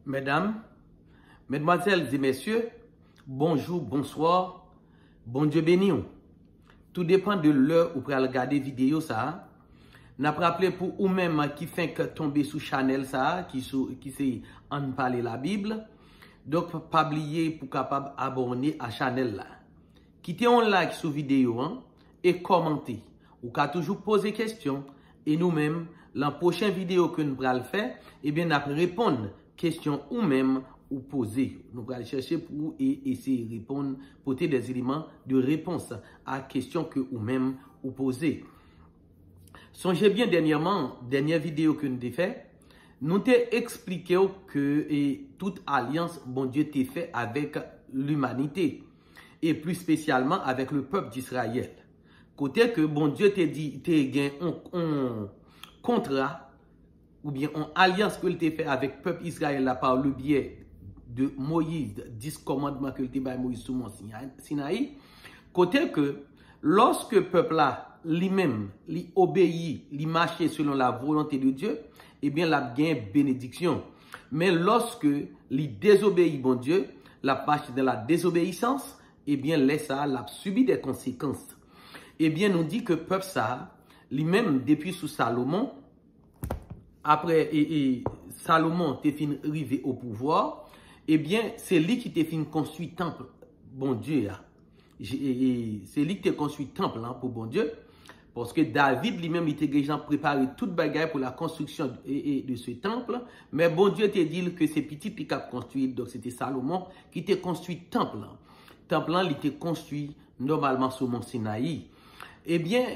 Mesdames, mesdemoiselles et messieurs, bonjour, bonsoir, bon Dieu béni. Tout dépend de l'heure où vous allez regarder vidéo ça. N'a pas rappelé pour ou même qui fait que tomber sous channel ça, qui sait en parler la Bible. Donc pas oublier pour capable abonner à channel là. Quittez un like sur vidéo et commentez. Ou qu'à toujours poser questions et nous-mêmes la prochaine vidéo que nous allons faire, eh bien nous répondre questions ou même ou poser. Nous allons chercher pour essayer de répondre, porter des éléments de réponse à questions que ou même ou poser. Songez bien dernière vidéo que nous avons fait, nous t'ai expliqué que toute alliance, bon Dieu t'a fait avec l'humanité et plus spécialement avec le peuple d'Israël. Côté que bon Dieu t'a dit, t'es gagné un contrat ou bien une alliance que t'a fait avec le peuple Israël là, par le biais de Moïse, 10 commandements que t'a fait Moïse sur Mont Sinaï. Côté que lorsque le peuple là lui-même, lui obéit, lui marche selon la volonté de Dieu, eh bien, la gain bénédiction. Mais lorsque lui désobéit, bon Dieu, la marche dans la désobéissance, eh bien, laisse ça, l'a subi des conséquences. Eh bien, nous dit que le peuple ça, lui-même, depuis sous Salomon, après, Salomon t'est fin arrivé au pouvoir, eh bien, c'est lui qui t'est fin construit temple, bon Dieu, c'est lui qui t'a construit temple pour bon Dieu. Parce que David lui-même, il était déjà préparé toute bagaille pour la construction de ce temple. Mais bon Dieu t'a dit que c'est petit qui a construit. Donc c'était Salomon qui t'a construit temple. Temple, il était construit normalement sur Mont Sinaï. Eh bien,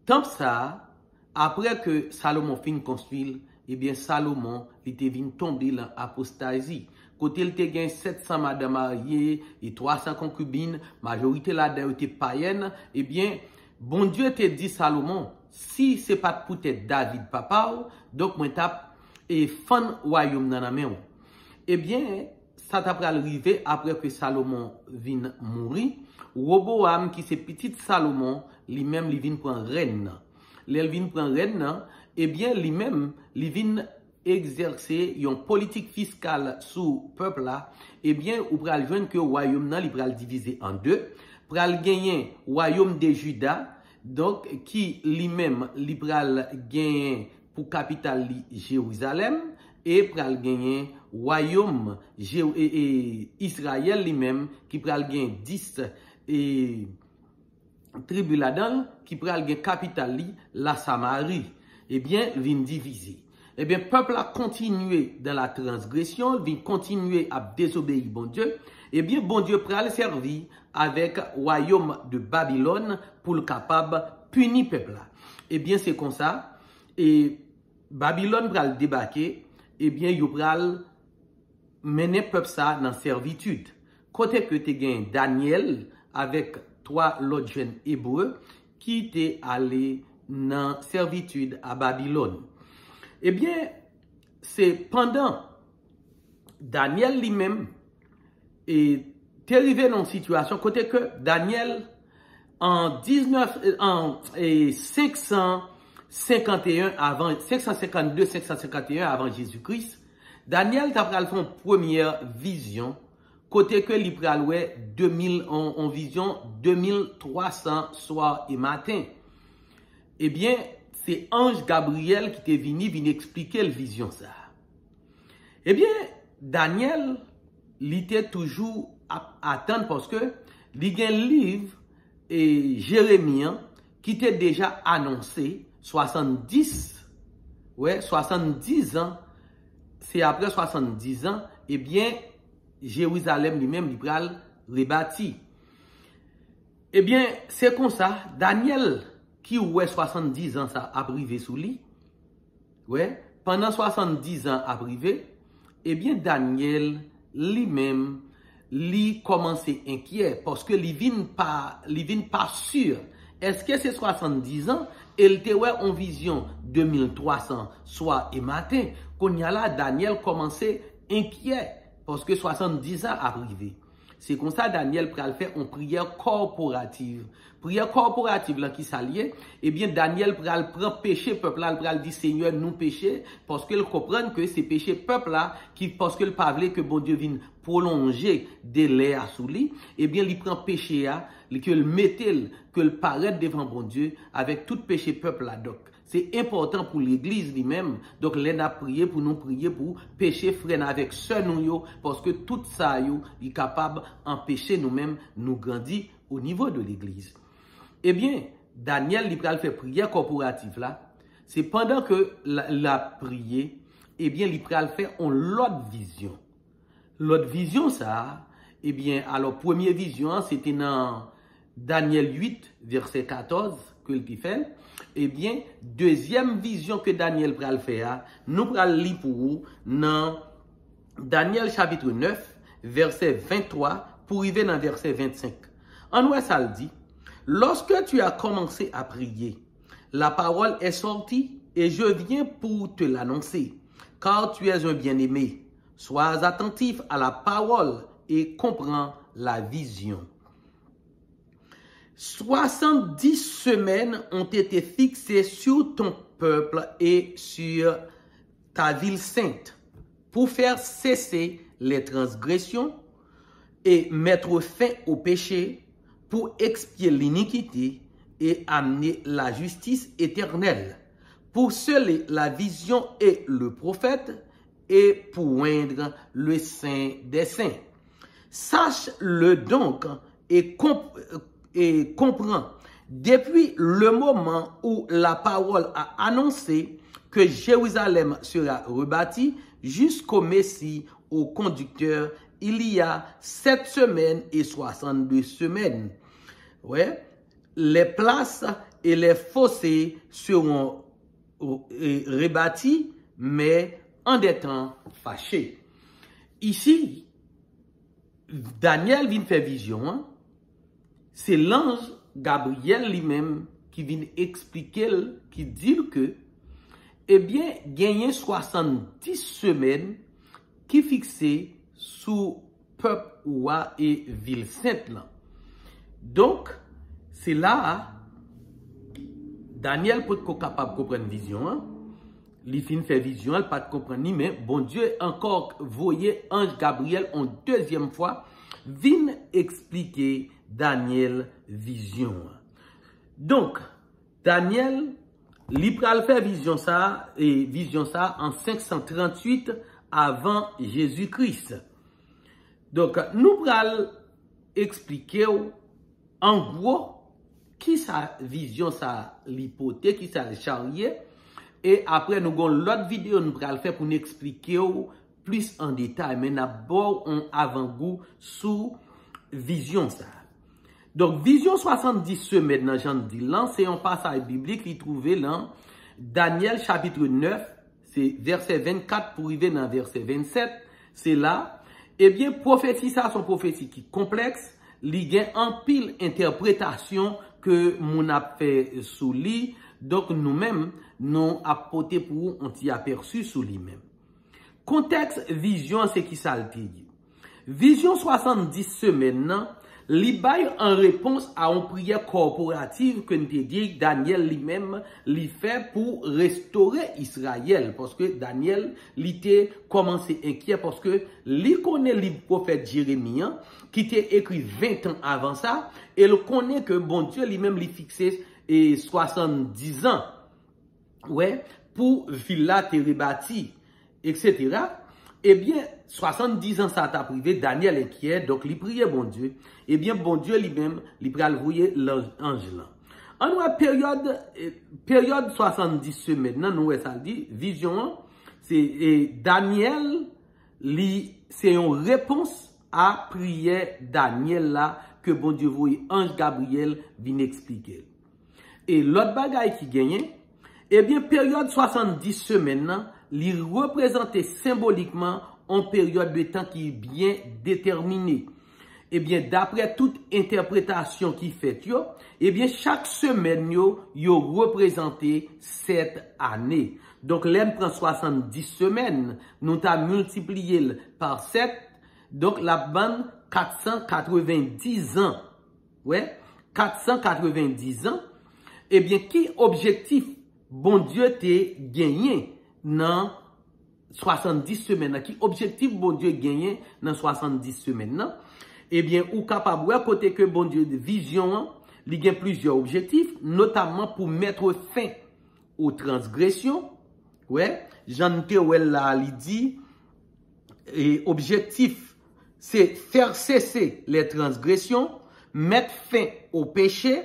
temple ça, après que Salomon finit construire, eh bien Salomon, il était venu tomber dans l'apostasie. Côté il était 700 madames mariées et 300 concubines, majorité là-dedans était païenne, eh bien, bon Dieu t'a dit Salomon, si c'est pas pour être David papa, donc moi tape et fan royaume dans la main. Eh bien, ça t'a arrivé après que Salomon vient mourir. Roboam qui c'est petit Salomon, lui-même il vient prendre reine. Il vient prendre reine, eh bien lui-même il vient exercer une politique fiscale sous peuple là. Eh bien, ou pral joindre que royaume là, il pral diviser en deux. Pral gagner royaume de Juda, donc qui lui-même li pral gagner pour capitale Jérusalem et pral gagner royaume Israël lui-même qui pral gagner 10 tribus là-dedans qui pral gagner capitale la Samarie. Eh bien, vient diviser. Eh bien, peuple a continué dans la transgression, vient continuer à désobéir bon Dieu. Eh bien, bon Dieu pral servir avec royaume de Babylone pour le capable punir peuple là. Eh bien, c'est comme ça. Et Babylone pral débarquer. Eh bien, il pral mener peuple ça dans servitude. Côté que tu gagné Daniel avec 3 autres jeunes hébreux qui étaient allés dans servitude à Babylone. Eh bien, c'est pendant Daniel lui-même est arrivé dans une situation côté que Daniel en 551 avant 551 avant Jésus-Christ, Daniel t'a pral fait une première vision côté que il pral ouais 2000 en vision 2300 soir et matin. Eh bien, c'est ange Gabriel qui est venu expliquer la vision ça. Eh bien, Daniel il était toujours à attendre parce que il y a un livre et Jérémie qui était déjà annoncé 70 ans, c'est après 70 ans, eh bien Jérusalem lui-même il pral rebâti. Eh bien, c'est comme ça, Daniel qui ouais 70 ans ça a privé sous lui. Ouais, pendant 70 ans a privé, eh bien Daniel lui-même lui commençait inquiet parce que il vient pas sûr. Est-ce que c'est 70 ans et il te ouais en vision 2300 soir et matin qu'on y a là Daniel commençait inquiet parce que 70 ans a privé. C'est comme ça Daniel pral faire une prière corporative. Prière corporative là qui s'allie, eh bien Daniel pral prend péché peuple là, pral dit Seigneur nous péché parce qu'il comprend que c'est péché peuple là qui parce que le pas voulait que bon Dieu vienne prolonger délai à sous lui, eh bien il prend péché là, que le mettait que le paraît devant bon Dieu avec tout péché peuple là donc. C'est important pour l'église lui-même. Donc, l'on a prié pour nous prier pour péché freine avec sœur nous, parce que tout ça, est capable d'empêcher nous-mêmes nous grandir au niveau de l'église. Eh bien, Daniel, il a fait prière corporative là. C'est pendant que la prié, eh bien, il a fait l'autre vision. L'autre vision, ça, eh bien, alors, première vision, c'était dans Daniel 8, verset 14, que il fait. Eh bien, deuxième vision que Daniel pral faire, nous pral lire pour vous dans Daniel chapitre 9, verset 23, pour arriver dans verset 25. En ouest, ça le dit, lorsque tu as commencé à prier, la parole est sortie et je viens pour te l'annoncer, car tu es un bien-aimé. Sois attentif à la parole et comprends la vision. 70 semaines ont été fixées sur ton peuple et sur ta ville sainte pour faire cesser les transgressions et mettre fin au péché, pour expier l'iniquité et amener la justice éternelle, pour sceller la vision et le prophète et pour oindre le saint des saints. Sache-le donc et comprends, depuis le moment où la parole a annoncé que Jérusalem sera rebâtie jusqu'au Messie, au conducteur, il y a 7 semaines et 62 semaines. Ouais, les places et les fossés seront rebâtis, mais en des temps fâchés. Ici, Daniel vient faire vision, hein? C'est l'ange Gabriel lui-même qui vient expliquer, qui dit que, eh bien, gagner 70 semaines qui fixées sous peuple roi et ville sainte là. Donc, c'est là, Daniel peut être capable de comprendre vision, hein? Il fin fait vision, il pas de comprendre ni, mais bon Dieu encore voyez ange Gabriel en deuxième fois, vient expliquer Daniel vision. Donc, Daniel, il pral faire vision ça en 538 avant Jésus-Christ. Donc, nous pral expliquer en gros qui sa vision ça l'hypothèse, qui ça le charrier, et après nous avons l'autre vidéo nous pral faire pour nous expliquer plus en détail, mais d'abord on avant-goût sous vision ça. Donc, vision 70 semaines dans Jean dit là, c'est un passage biblique qui est trouvé dans Daniel chapitre 9, c'est verset 24 pour arriver dans verset 27, c'est là. Eh bien, prophétie ça, son prophétie qui est complexe, il y a en pile interprétation que mon a fait sous lui, donc nous-mêmes, nous apporté pour un petit aperçu sous lui-même. Contexte vision, c'est qui ça le dit. Vision 70 semaines, li bail en réponse à une prière corporative que nous dit Daniel lui-même li fait pour restaurer Israël, parce que Daniel li était commencé inquiet parce que li connaît le prophète Jérémie qui était écrit 20 ans avant ça, et il connaît que bon Dieu lui-même li fixé 70 ans ouais pour villa te rebâti, etc. Eh bien, 70 ans ça t'a privé, Daniel inquiet, donc il priait bon Dieu. Eh bien, bon Dieu lui-même, il pral voyer l'ange là. En nous, période 70 semaines, nous, ça dit, vision, c'est Daniel, c'est une réponse à prière Daniel là, que bon Dieu voyait, ange Gabriel vient expliquer. Et l'autre bagaille qui gagnait, eh bien, période 70 semaines, il représentait symboliquement une période de temps qui est bien déterminée. Eh bien, d'après toute interprétation qui fait, eh bien, chaque semaine, yo représenté 7 années. Donc, l'on prend 70 semaines, nous t'as multiplié par 7, Donc, la bande 490 ans. Ouais, 490 ans. Eh bien, qui objectif bon Dieu t'est gagné dans 70 semaines? Qui objectif bon Dieu gagné dans 70 semaines? Eh bien, ou capable, ouais, côté que bon Dieu de vision, il y a plusieurs objectifs, notamment pour mettre fin aux transgressions. Ouais, Jean Théouel là, il dit, et objectif, c'est faire cesser les transgressions, mettre fin au péché,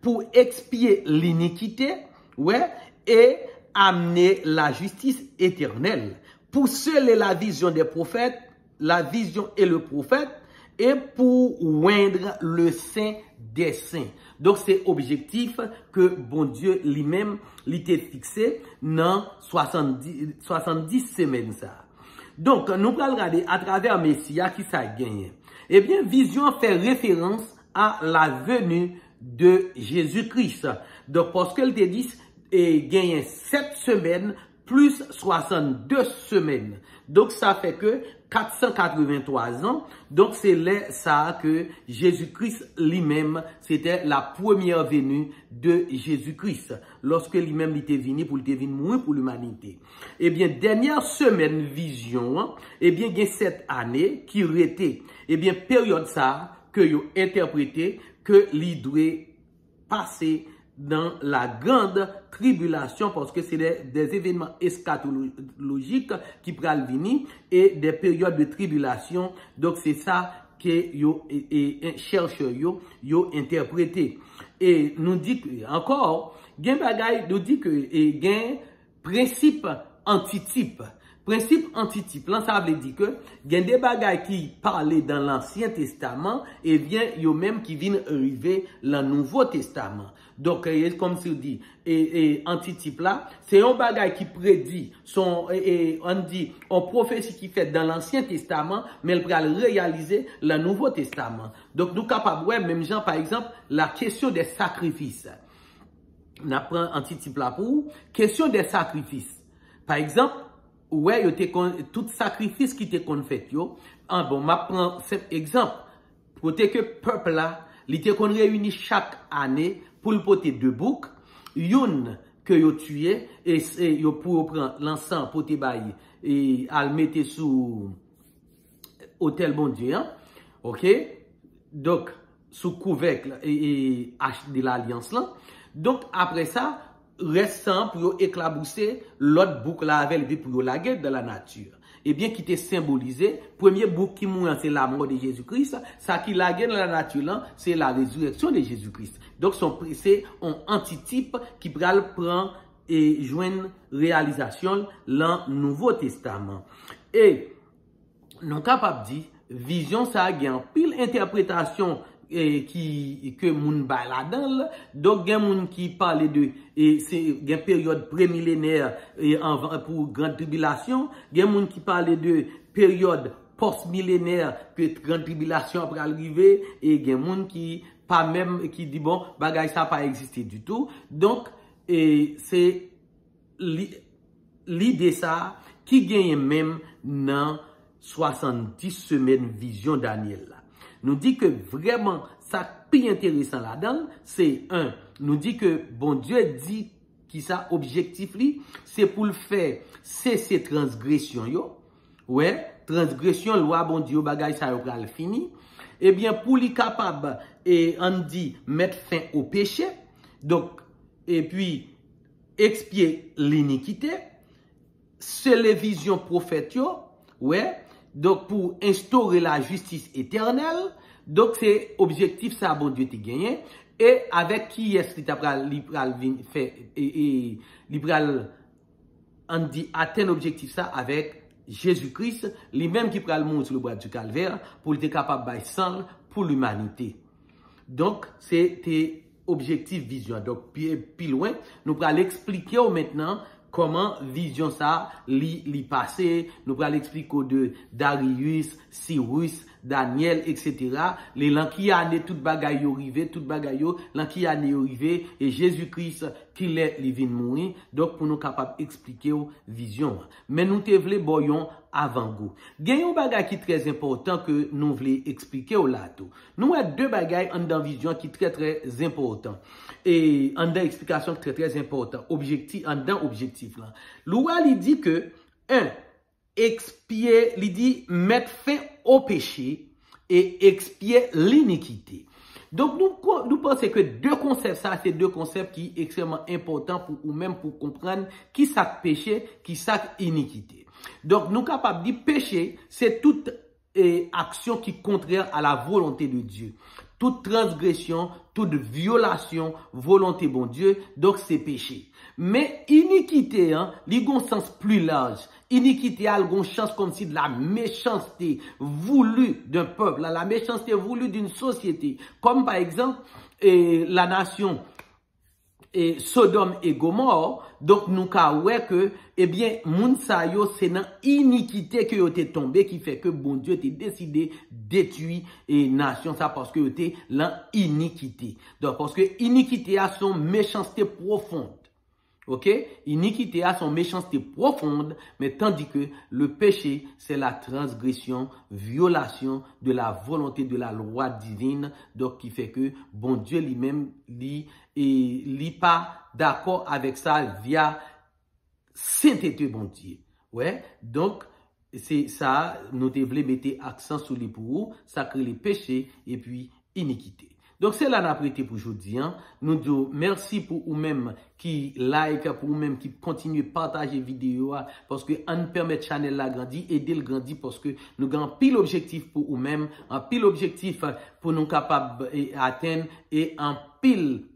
pour expier l'iniquité, ouais, et amener la justice éternelle. Pour sceller la vision des prophètes, la vision et le prophète, et pour oindre le saint des saints. Donc, c'est objectif que bon Dieu lui-même l'était fixé dans 70 semaines. Ça. Donc, nous allons regarder à travers Messia qui ça gagne. Eh bien, vision fait référence à la venue de Jésus-Christ. Donc, parce qu'elle te dit, gagne 7 semaines plus 62 semaines. Donc, ça fait que 483 ans. Donc, c'est là ça que Jésus-Christ lui-même, c'était la première venue de Jésus-Christ. Lorsque lui-même était venu pour mourir pour l'humanité. Eh bien, dernière semaine vision, eh bien, il y a cette année qui était, eh bien, période ça, que vous interprété, que l'il doit passer dans la grande tribulation parce que c'est des événements eschatologiques qui prennent venir et des périodes de tribulation. Donc c'est ça que yo chercheurs yo interprété. Et nous dit encore, gen bagay nous dit que gen principe antitype. Principe antitype, là, ça veut dire que, il y a des bagages qui parlaient dans l'Ancien Testament, et bien, il y a même qui viennent arriver dans le Nouveau Testament. Donc, comme si on dit, antitype là, c'est un bagage qui prédit, on dit, on prophétie qui fait dans l'Ancien Testament, mais elle va le réaliser dans le Nouveau Testament. Donc, nous capables, ouais, même gens, par exemple, la question des sacrifices. On apprend antitype là pour, question des sacrifices. Par exemple, ouais, tout sacrifice qui te kon fait yo. Bon, ma prend cet exemple. Pour que peuple là, il te kon réuni chaque année pour le porter deux boucs, une que yo tué et yo pour prendre l'encens pour te bailler et à le mettre sous hôtel bon Dieu, hein? OK? Donc sous couvercle et de l'alliance là. Donc après ça, restant pour éclabousser l'autre bouc là avec lui pour la guerre dans la nature. Et bien qui était symbolisé, premier bouc qui mourit c'est la mort de Jésus-Christ, ça qui la guerre dans la nature là, c'est la résurrection de Jésus-Christ. Donc c'est un antitype qui prend et joindre réalisation dans le Nouveau Testament. Et non capable dit vision ça a un pile interprétation que moun ba la dan. Donc gen moun qui parle de c'est gen période prémillénaire pour grande tribulation, gen moun qui parle de période post-millénaire que grande tribulation après arriver et gen moun qui pas même qui dit bon bagay ça pas existé du tout. Donc c'est l'idée ça qui gagne même dans 70 semaines vision Daniel là. Nous dit que vraiment, ça plus intéressant là-dedans, c'est nous dit que bon Dieu dit qui ça objectif li, c'est pour le faire cesser transgression yo. Ouais, transgression loi bon Dieu bagay ça yo pral fini. Eh bien pour li capable et on dit mettre fin au péché. Donc et puis expier l'iniquité, c'est les visions prophètes yo. Ouais. Donc, pour instaurer la justice éternelle, donc c'est objectif ça, bon Dieu, t'es gagné. Et avec qui est-ce qu'il t'a fait, on dit, atteindre objectif ça avec Jésus-Christ, lui-même qui prend le monde sur le bois du calvaire, pour être capable de sang pour l'humanité. Donc, c'était objectif vision. Donc, plus loin, nous allons expliquer maintenant comment vision ça li passé, nous allons expliquer de Darius, Cyrus, Daniel, etc. Les gens qui année toute bagaille yo rivé, toute bagaille yo, l'an qui année yo rivé et Jésus-Christ qui l'est li vinn mourir. Donc pour nous capable expliquer vision. Mais nous te vle boyon avant-goût. Il y a un bagage qui est très important que nous voulons expliquer au lato. Nous avons deux bagages en dans vision qui est très important. Et en dans explication très très important. Objectif, en dans objectif là. Loi il dit que, expier, il dit mettre fin au péché et expier l'iniquité. Donc, nous pensons que deux concepts, ça, c'est deux concepts qui sont extrêmement importants pour ou même pour comprendre qui ça péché, qui ça iniquité. Donc, nous sommes capables de dire péché, c'est toute action qui est contraire à la volonté de Dieu. Toute transgression, toute violation, volonté bon Dieu, donc c'est péché. Mais iniquité, il y a un sens plus large. Iniquité a une chance comme si de la méchanceté voulue d'un peuple, la méchanceté voulue d'une société. Comme par exemple, la nation Sodome et Gomorre, donc nous avons que, eh bien, moun sa yo, c'est dans iniquité que yo te tombé, qui fait que bon Dieu te décidé détruire et nation ça parce que yo te l'iniquité. Donc, parce que iniquité a son méchanceté profonde. Ok? Iniquité a son méchanceté profonde, mais tandis que le péché, c'est la transgression, violation de la volonté de la loi divine, donc qui fait que bon Dieu lui-même, il pas d'accord avec ça via sainteté bon Dieu. Ouais? Donc, c'est ça, nous devons mettre accent sur les pour, ça crée les péchés et puis iniquité. Donc, c'est là n'a prêté pour aujourd'hui. Nous disons merci pour vous-même qui like, pour vous-même qui continue à partager vidéo parce que on permet channel la grandir, aider le grandir parce que nous avons pile objectif pour vous-même, un pile objectif pour nous capables atteindre et un pile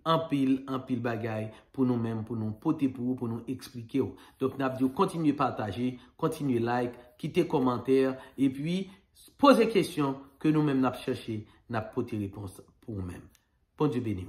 bagaille pour nous-mêmes, pour nous porter pour nous expliquer. Donc, nous avons continuer à partager, continuer like, quitter commentaires et puis poser questions que nous-mêmes nous cherché, nous porter réponse pour nous-mêmes. Bon Dieu béni.